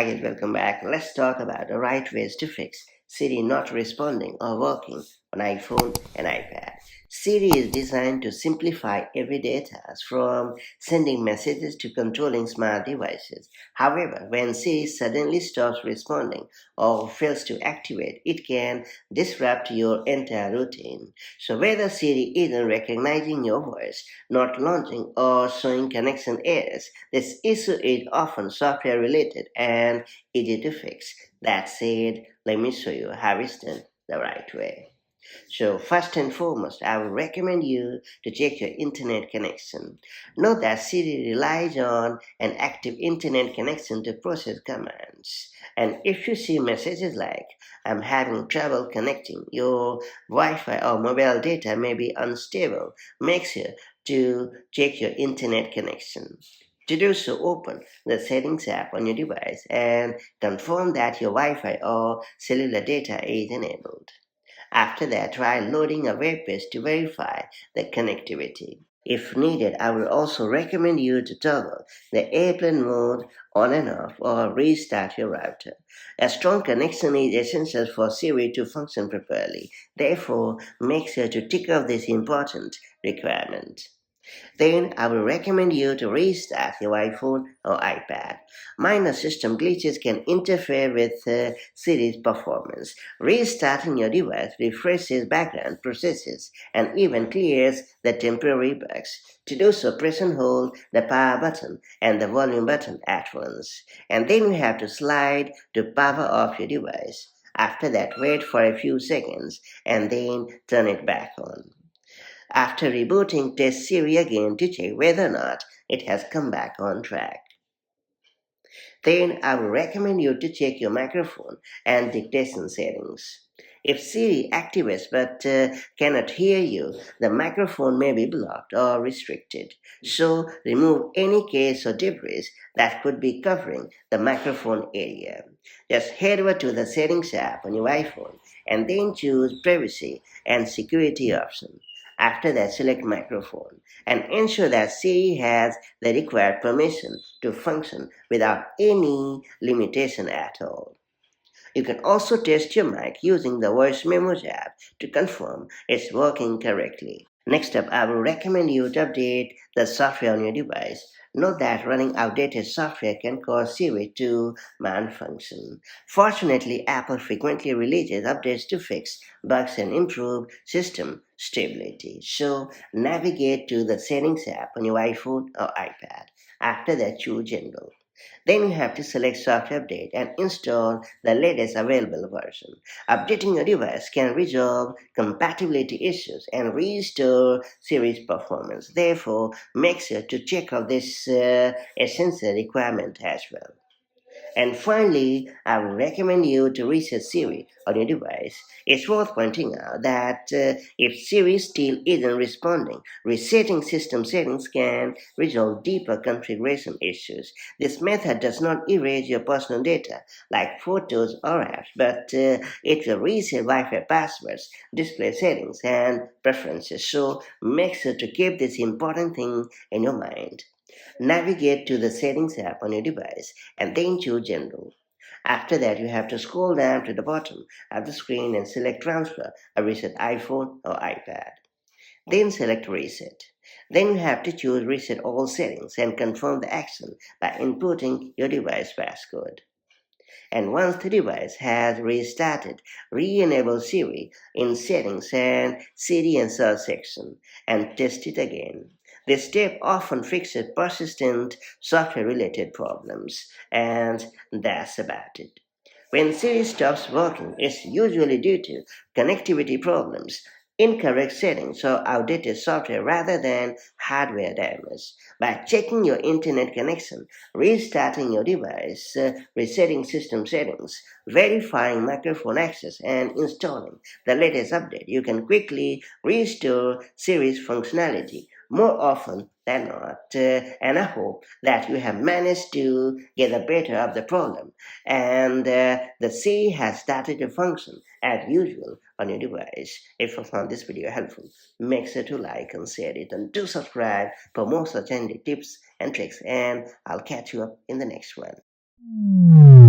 Hi guys, welcome back. Let's talk about the right ways to fix Siri not responding or working on iPhone and iPad. Siri is designed to simplify everyday tasks from sending messages to controlling smart devices. However, when Siri suddenly stops responding or fails to activate, it can disrupt your entire routine. So whether Siri isn't recognizing your voice, not launching, or showing connection errors, this issue is often software related and easy to fix. That said, let me show you how it's done the right way. So, first and foremost, I would recommend you to check your internet connection. Note that Siri relies on an active internet connection to process commands. And if you see messages like, I'm having trouble connecting, your Wi Fi or mobile data may be unstable, make sure to check your internet connection. To do so, open the Settings app on your device and confirm that your Wi Fi or cellular data is enabled. After that, try loading a web page to verify the connectivity. If needed, I will also recommend you to toggle the airplane mode on and off or restart your router. A strong connection is essential for Siri to function properly. Therefore, make sure to tick off this important requirement. Then I will recommend you to restart your iPhone or iPad. Minor system glitches can interfere with Siri's performance. Restarting your device refreshes background processes and even clears the temporary bugs. To do so, press and hold the power button and the volume button at once. And then you have to slide to power off your device. After that, wait for a few seconds and then turn it back on. After rebooting, test Siri again to check whether or not it has come back on track. Then I will recommend you to check your microphone and dictation settings. If Siri activates but cannot hear you, the microphone may be blocked or restricted. So remove any case or debris that could be covering the microphone area. Just head over to the Settings app on your iPhone and then choose Privacy and Security option. After that, select Microphone and ensure that Siri has the required permission to function without any limitation at all. You can also test your mic using the Voice Memos app to confirm it's working correctly. Next up, I will recommend you to update the software on your device. Note that running outdated software can cause Siri to malfunction. Fortunately, Apple frequently releases updates to fix bugs and improve system stability. So, navigate to the Settings app on your iPhone or iPad. After that, choose General. Then you have to select Software Update and install the latest available version. Updating your device can resolve compatibility issues and restore Siri's performance. Therefore, make sure to check out this essential requirement as well. And finally, I would recommend you to reset Siri on your device. It's worth pointing out that if Siri still isn't responding, resetting system settings can resolve deeper configuration issues. This method does not erase your personal data like photos or apps, but it will reset Wi-Fi passwords, display settings, and preferences. So make sure to keep this important thing in your mind. Navigate to the Settings app on your device and then choose General. After that, you have to scroll down to the bottom of the screen and select Transfer or Reset iPhone or iPad. Then select Reset. Then you have to choose Reset All Settings and confirm the action by inputting your device passcode. And once the device has restarted, re-enable Siri in Settings and Siri and Search section and test it again. This step often fixes persistent software-related problems, and that's about it. When Siri stops working, it's usually due to connectivity problems, incorrect settings, or outdated software rather than hardware damage. By checking your internet connection, restarting your device, resetting system settings, verifying microphone access, and installing the latest update, you can quickly restore Siri's functionality more often than not. And I hope that you have managed to get the better of the problem and the C has started to function as usual on your device. If you found this video helpful, make sure to like and share it and do subscribe for more such handy tips and tricks, and I'll catch you up in the next one.